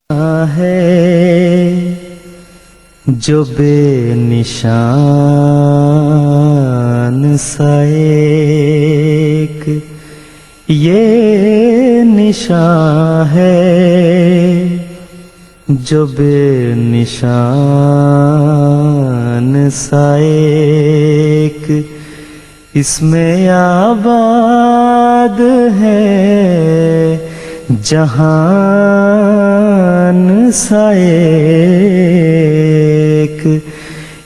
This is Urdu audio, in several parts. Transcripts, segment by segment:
ہے جو بے نشان سا ایک یہ نشان ہے جو بے نشان سا ایک اس میں آباد ہے جہان سا ایک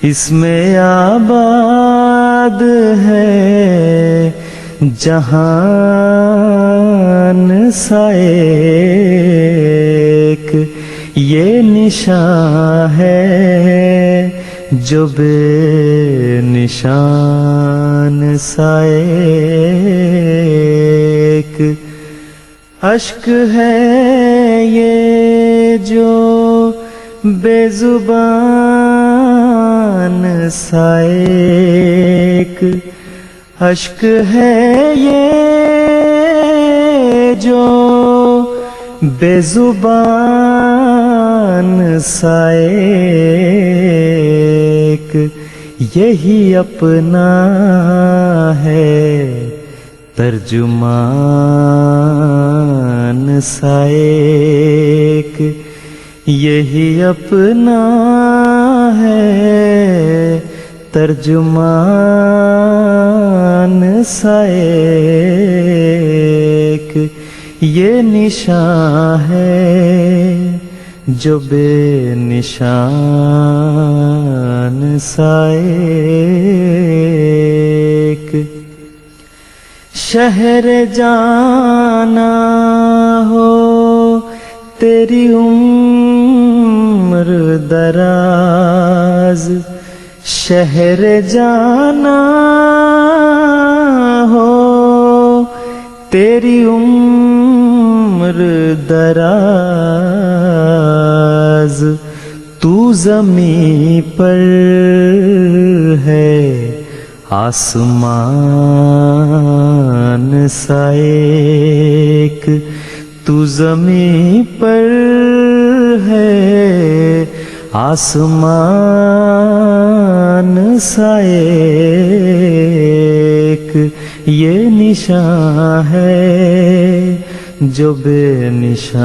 اس میں آباد ہے جہان سا ایک یہ نشان ہے جو بے نشان سا ایک اشک ہے یہ جو بے زبان سا ایک اشک ہے یہ جو بے زبان سا ایک یہی اپنا ہے ترجمان سا ایک یہی اپنا ہے ترجمان سا ایک یہ نشان ہے جو بے نشان سا ایک شہر جانا ہو تیری عمر دراز شہر جانا ہو تیری عمر دراز تو زمین پر ہے آسمان سا ایک تو زمین پر ہے آسمان سا ایک یہ نشان ہے جو بے نشان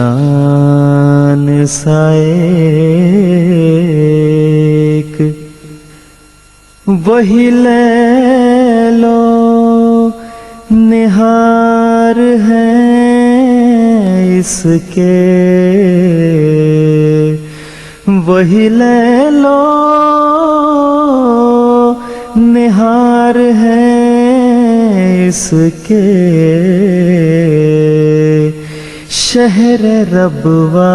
سا ایک وہی لیلو نہار ہیں اس کے وہی لیلو نہار ہیں اس کے شہر ربوا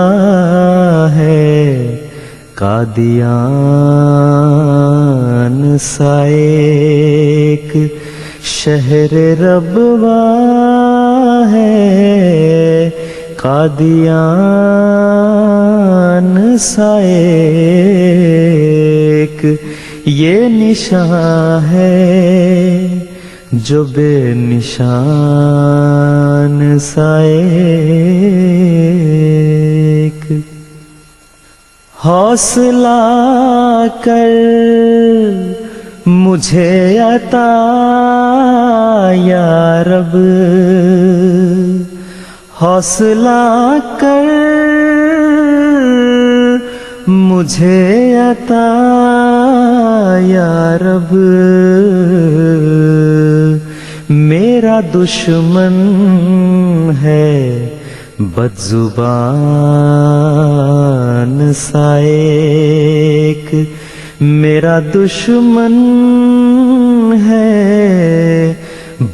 ہے قادیان سا ایک شہر ربوا ہے قادیان سا ایک یہ نشان ہے جو بے نشان سا ایک حوصلہ کر مجھے عطا یا رب حوصلہ کر مجھے عطا یا رب میرا دشمن ہے بد زبان سا ایک میرا دشمن ہے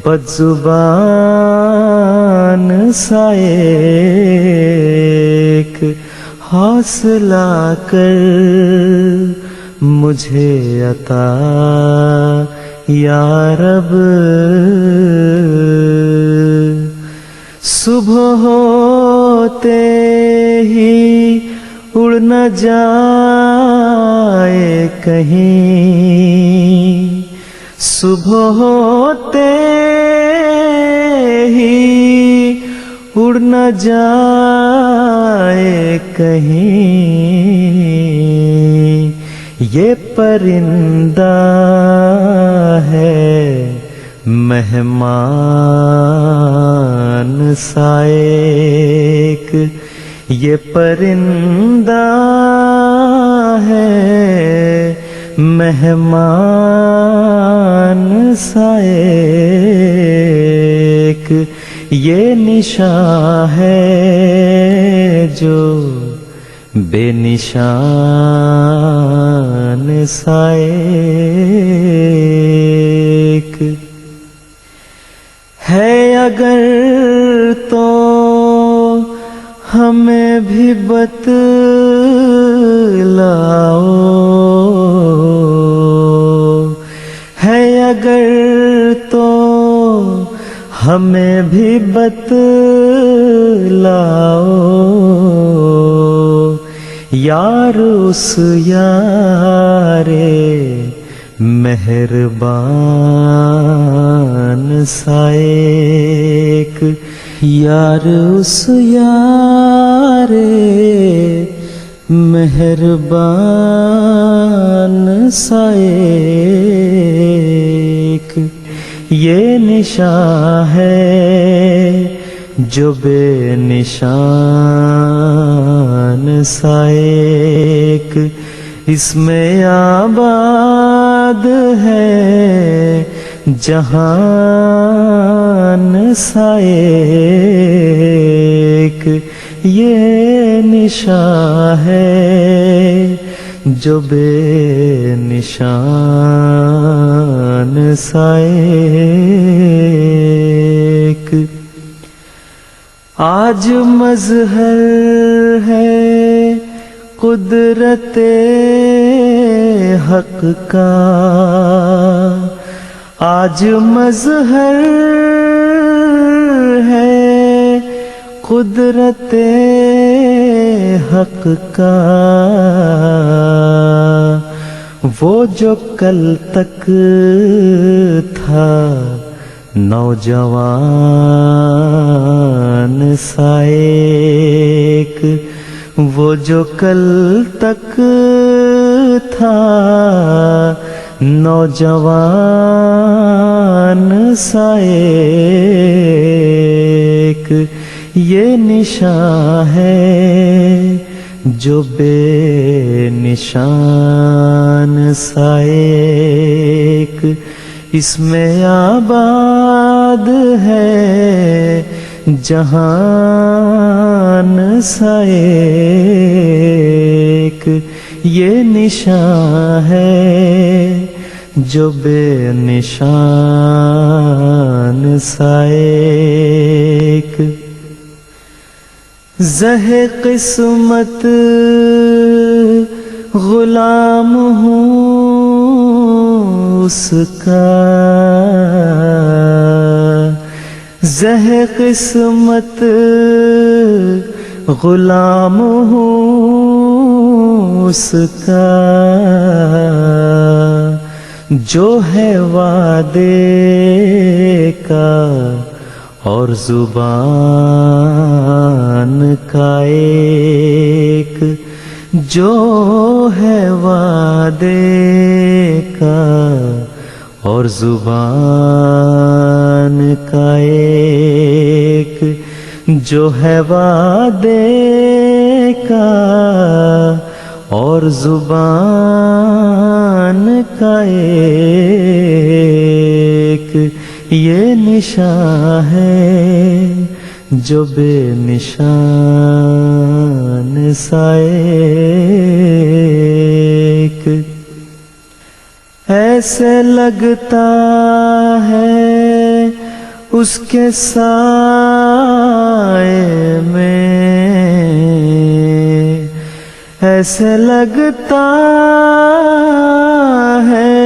بد زبان سا ایک حوصلہ کر مجھے عطا یا رب صبح ہوتے ہی اڑ نہ جائے کہیں صبح ہوتے ہی اڑ نہ جائے کہیں، یہ پرندہ ہے مہمان سائیک، یہ پرندہ ہے مہمان سائیک، یہ نشاں ہے جو بے نشان سائیک ہے، اگر تو ہمیں بھی بتلاؤ، ہے اگر تو ہمیں بھی بتلاؤ، یار اس یار مہربان سائیک، یار اس یار مہربان سائیک، یہ نشاں ہے جو بے نشان سائیک، اس میں آباد ہے جہان سائیک، یہ نشاں ہے جو بے نشان سائیک، آج مظہر ہے قدرت حق کا، آج مظہر ہے قدرت حق کا، وہ جو کل تک تھا نوجوان سائیک، وہ جو کل تک تھا نوجوان سائیک، یہ نشاں ہے جو بے نشان سائیک، اس میں آباد ہے جہان سائیک، یہ نشاں ہے جو بے نشان سائیک، زہ قسمت غلام ہوں اس کا، زہ قسمت غلام ہوں اس کا، جو ہے وعدے کا اور زبان کا ایک، جو ہے وعدے کا اور زبان کا ایک، جو ہے وعدے کا اور زبان کا ایک، یہ نشاں ہے جو بے نشان سائیک، ایسے لگتا ہے اس کے سائے میں، ایسے لگتا ہے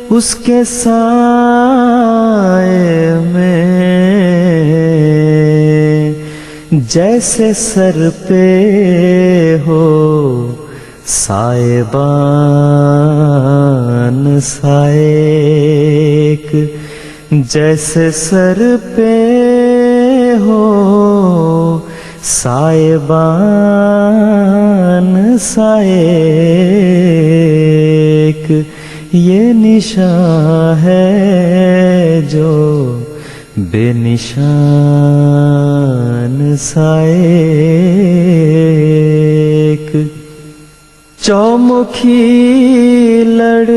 اس کے سائے میں، جیسے سر پہ ہو سائبان سائیک، جیسے سر پہ ہو سائبان سائیک یہ نشاں ہے جو بے نشان سائیک چومکھی لڑ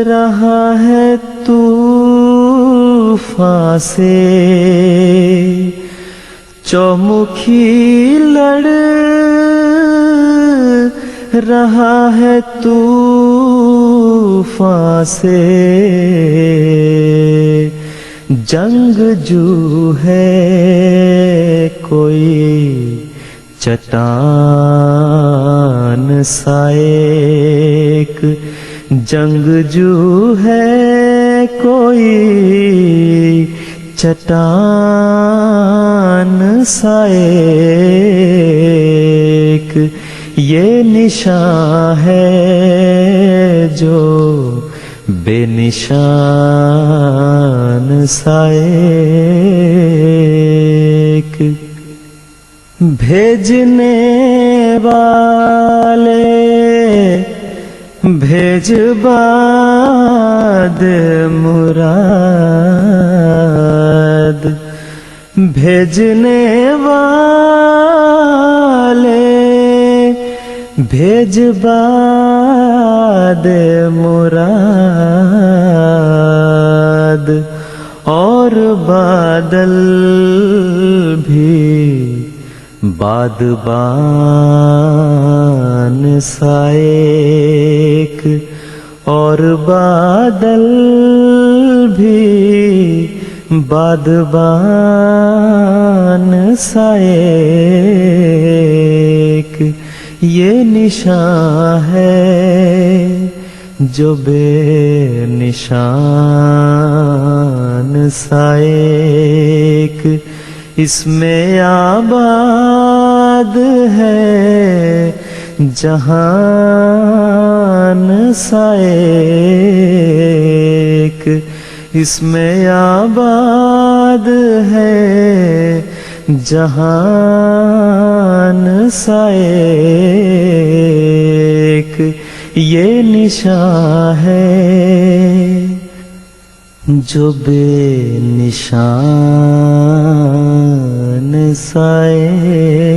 رہا ہے طوفان سے چومکھی لڑ رہا ہے طوفان سے جنگ جو ہے کوئی چٹان سائیک جنگ جو ہے کوئی چٹان سائیک یہ نشاں ہے جو بے نشان سائیک بھیجنے والے بھیج باد مراد بھیجنے والے بھیج باد مراد اور بادل بھی بادبان سائیک اور بادل بھی بادبان سائیک یہ نشاں ہے جو بے نشان سائیک اس میں آباد ہے جہان سائیک اس میں آباد ہے جہان سائیک یہ نشاں ہے جو بے نشان سائیک